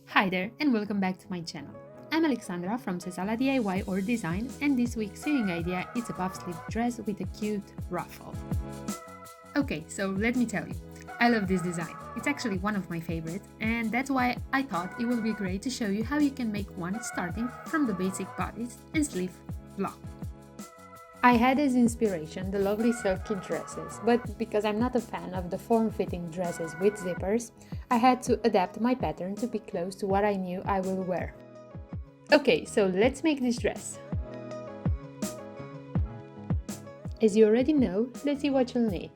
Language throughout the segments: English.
Hi there and welcome back to my channel. I'm Alexandra from Sesala DIY or Design, and this week's sewing idea is a puff sleeve dress with a cute ruffle. Okay, so let me tell you, I love this design. It's actually one of my favorites, and that's why I thought it would be great to show you how you can make one starting from the basic bodice and sleeve block. I had as inspiration the lovely silky dresses, but because I'm not a fan of the form-fitting dresses with zippers, I had to adapt my pattern to be close to what I knew I will wear. Okay, so let's make this dress. As you already know, let's see what you'll need.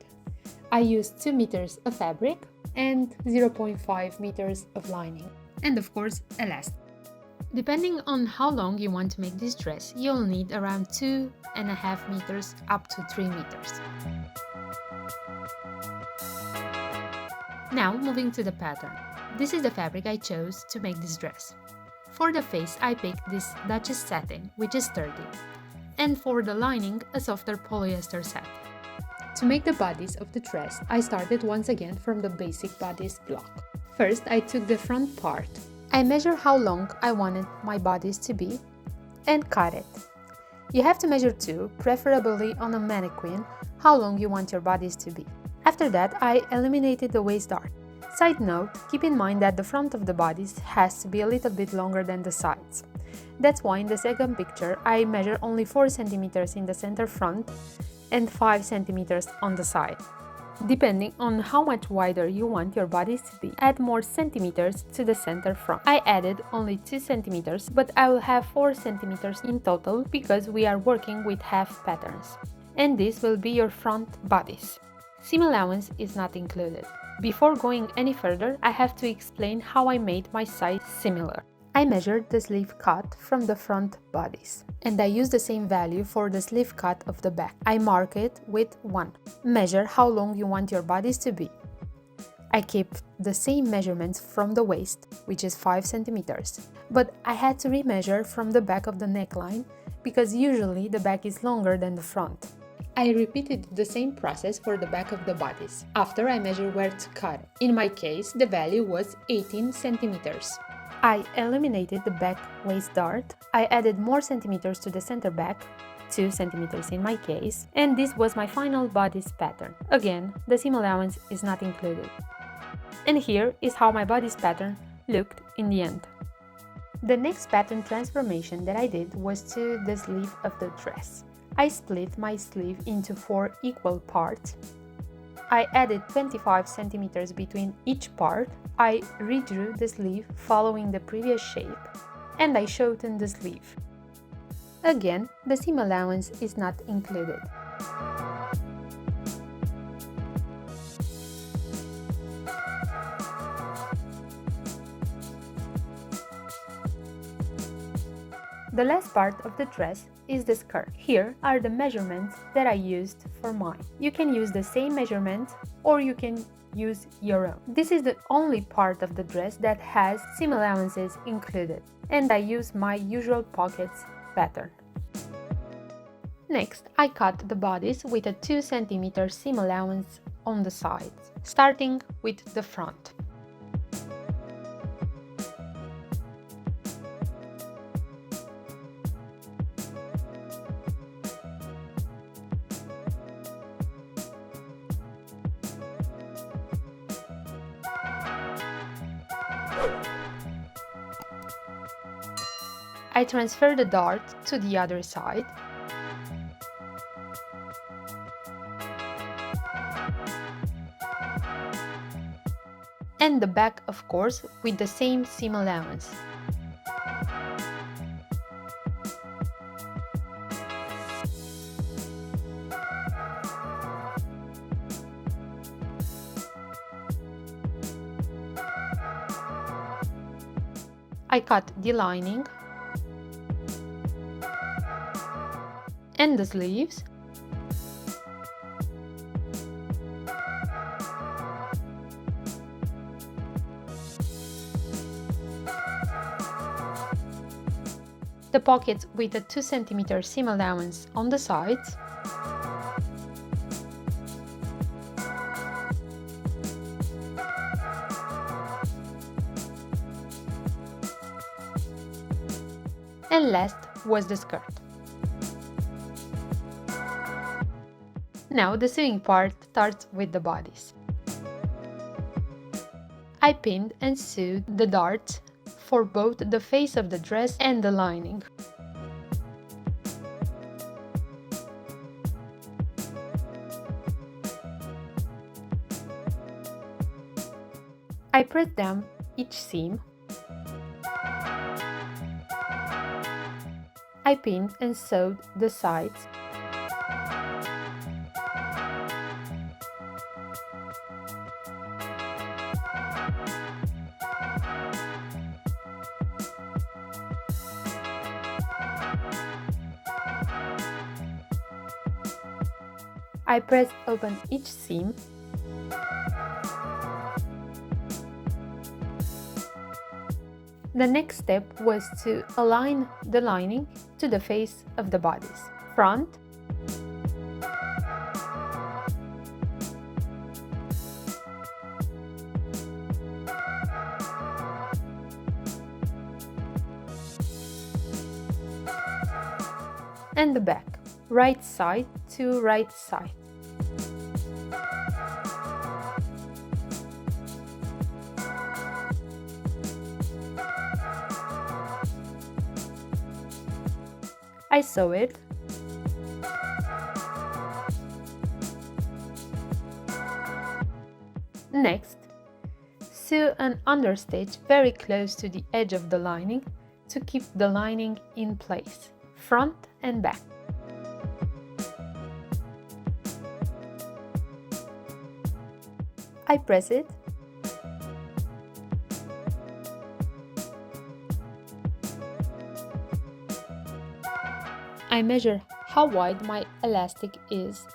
I used 2 meters of fabric and 0.5 meters of lining, and of course elastic. Depending on how long you want to make this dress, you'll need around 2.5 meters up to 3 meters. Now moving to the pattern. This is the fabric I chose to make this dress. For the face I picked this Duchess satin, which is sturdy, and for the lining a softer polyester satin. To make the bodice of the dress, I started once again from the basic bodice block. First I took the front part. I measured how long I wanted my bodice to be and cut it. You have to measure too, preferably on a mannequin, how long you want your bodice to be. After that, I eliminated the waist dart. Side note, keep in mind that the front of the bodice has to be a little bit longer than the sides. That's why in the second picture I measure only 4 centimeters in the center front and 5 centimeters on the side. Depending on how much wider you want your bodice to be, add more centimeters to the center front. I added only 2 centimeters, but I will have 4 centimeters in total because we are working with half patterns. And this will be your front bodice. Seam allowance is not included. Before going any further, I have to explain how I made my size similar. I measured the sleeve cut from the front bodice, and I use the same value for the sleeve cut of the back. I mark it with 1. Measure how long you want your bodice to be. I kept the same measurements from the waist, which is 5 centimeters, but I had to remeasure from the back of the neckline because usually the back is longer than the front. I repeated the same process for the back of the bodice. After I measured where to cut. In my case, the value was 18 centimeters. I eliminated the back waist dart, I added more centimeters to the center back, 2 centimeters in my case, and this was my final bodice pattern. Again, the seam allowance is not included. And here is how my bodice pattern looked in the end. The next pattern transformation that I did was to the sleeve of the dress. I split my sleeve into 4 equal parts. I added 25 centimeters between each part. I redrew the sleeve following the previous shape, and I shortened the sleeve. Again, the seam allowance is not included. The last part of the dress is the skirt. Here are the measurements that I used for mine. You can use the same measurements or you can use your own. This is the only part of the dress that has seam allowances included, and I use my usual pockets pattern. Next, I cut the bodice with a 2 cm seam allowance on the sides, starting with the front. I transfer the dart to the other side. And the back, of course, with the same seam allowance. I cut the lining and the sleeves. The pockets with a 2 cm seam allowance on the sides. And last was the skirt. Now the sewing part starts with the bodice. I pinned and sewed the darts for both the face of the dress and the lining. I pressed down each seam. I pinned and sewed the sides. I pressed open each seam. The next step was to align the lining to the face of the bodice, front, and the back, right side to right side. I sew it. Next, sew an understitch very close to the edge of the lining to keep the lining in place, front and back. I press it. I measure how wide my elastic is.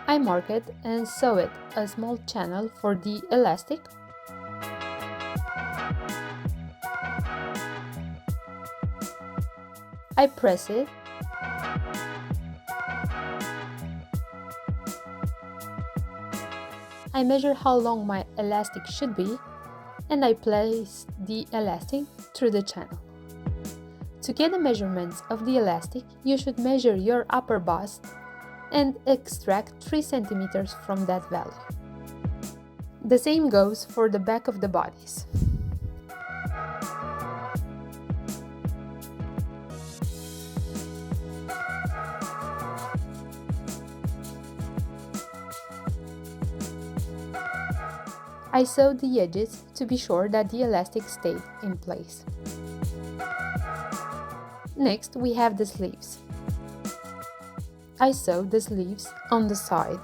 I mark it and sew it a small channel for the elastic. I press it. I measure how long my elastic should be, and I place the elastic through the channel. To get the measurements of the elastic, you should measure your upper bust and extract 3 cm from that value. The same goes for the back of the bodice. I sewed the edges to be sure that the elastic stayed in place. Next, we have the sleeves. I sew the sleeves on the side.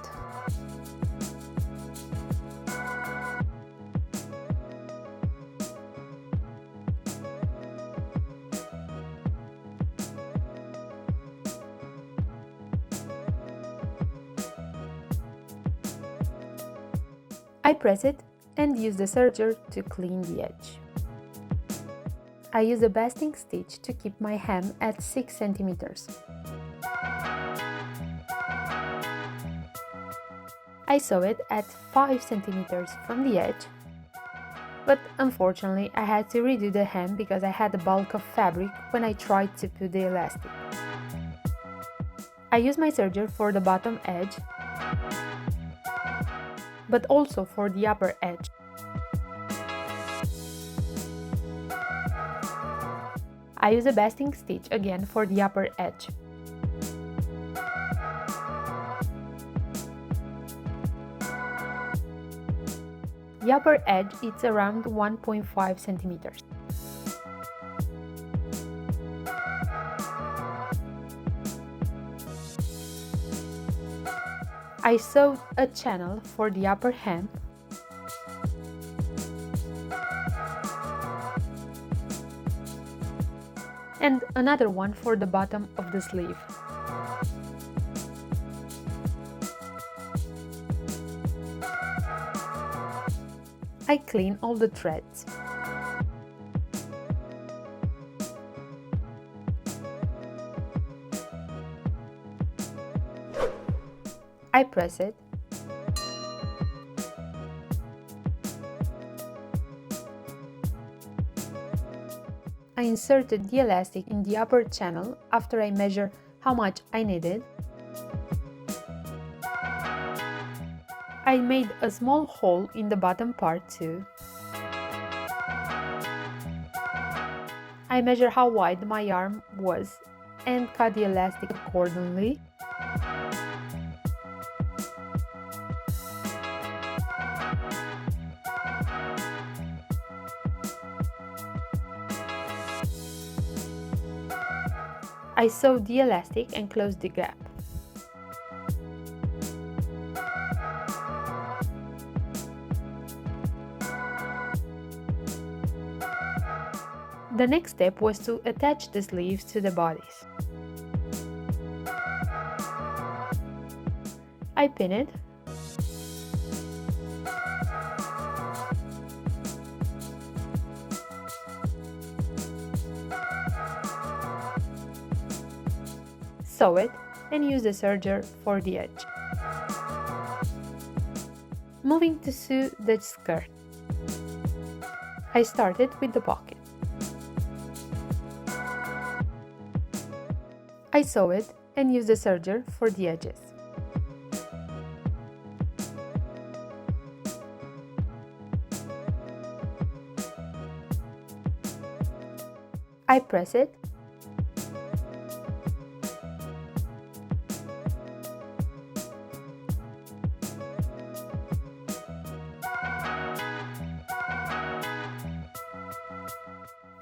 I press it and use the serger to clean the edge. I use a basting stitch to keep my hem at 6 cm. I sew it at 5 cm from the edge, but unfortunately I had to redo the hem because I had a bulk of fabric when I tried to put the elastic. I use my serger for the bottom edge, but also for the upper edge. I use a basting stitch again for the upper edge. The upper edge is around 1.5 centimeters. I sewed a channel for the upper hem and another one for the bottom of the sleeve. I clean all the threads. I press it. I inserted the elastic in the upper channel after I measured how much I needed. I made a small hole in the bottom part too. I measured how wide my arm was and cut the elastic accordingly. I sewed the elastic and closed the gap. The next step was to attach the sleeves to the bodice. I pin it. Sew it and use the serger for the edge. Moving to sew the skirt. I started with the pocket. I sew it and use the serger for the edges. I press it.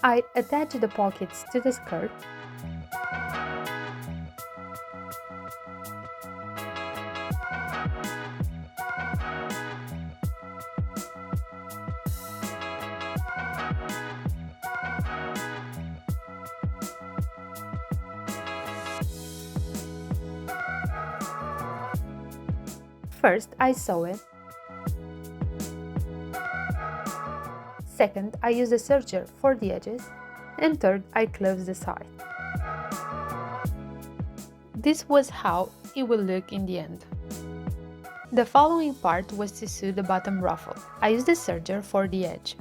I attach the pockets to the skirt. First, I sew it. Second, I use the serger for the edges. And third, I close the side. This was how it will look in the end. The following part was to sew the bottom ruffle. I used the serger for the edge.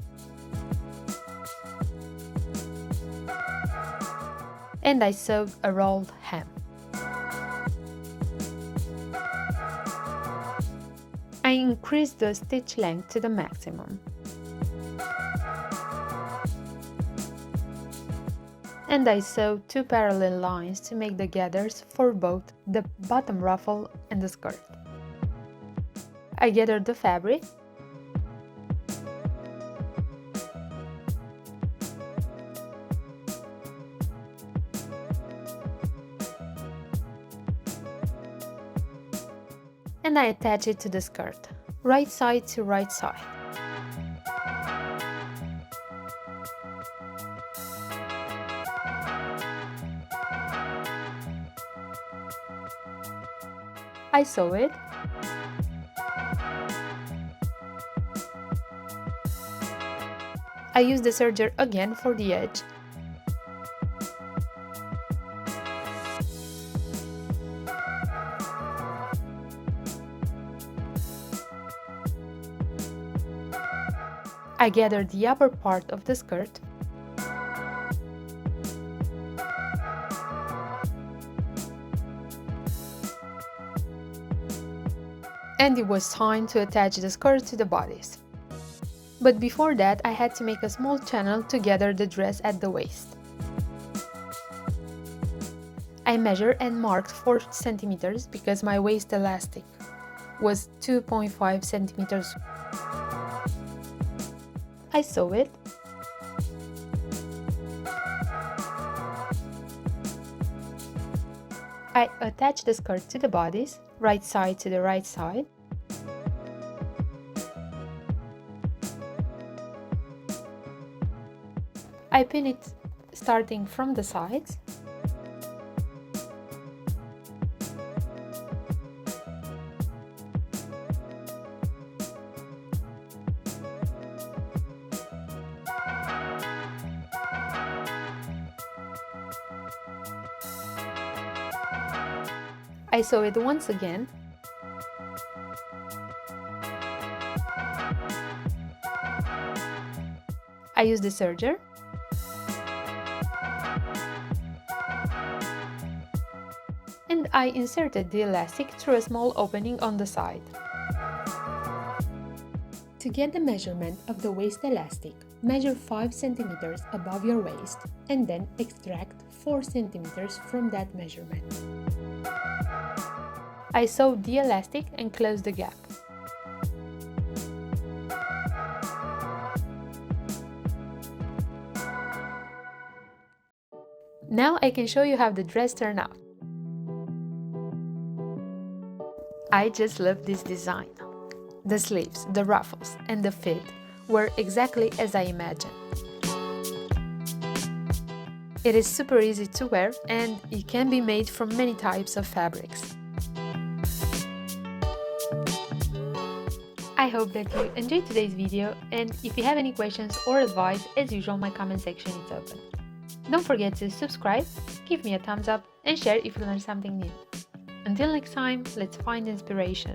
And I sewed a rolled hem. I increased the stitch length to the maximum. And I sewed two parallel lines to make the gathers for both the bottom ruffle and the skirt. I gathered the fabric. And I attach it to the skirt, right side to right side. I sew it. I use the serger again for the edge. I gather the upper part of the skirt. And it was time to attach the skirt to the bodice. But before that, I had to make a small channel to gather the dress at the waist. I measured and marked 4 centimeters because my waist elastic was 2.5 centimeters. I sew it. I attach the skirt to the bodice, right side to the right side. I pin it starting from the sides. I sew it once again. I use the serger. I inserted the elastic through a small opening on the side. To get the measurement of the waist elastic, measure 5 cm above your waist and then extract 4 cm from that measurement. I sewed the elastic and closed the gap. Now I can show you how the dress turned out. I just love this design. The sleeves, the ruffles, and the fit were exactly as I imagined. It is super easy to wear and it can be made from many types of fabrics. I hope that you enjoyed today's video, and if you have any questions or advice, as usual, my comment section is open. Don't forget to subscribe, give me a thumbs up and share if you learned something new. Until next time, let's find inspiration.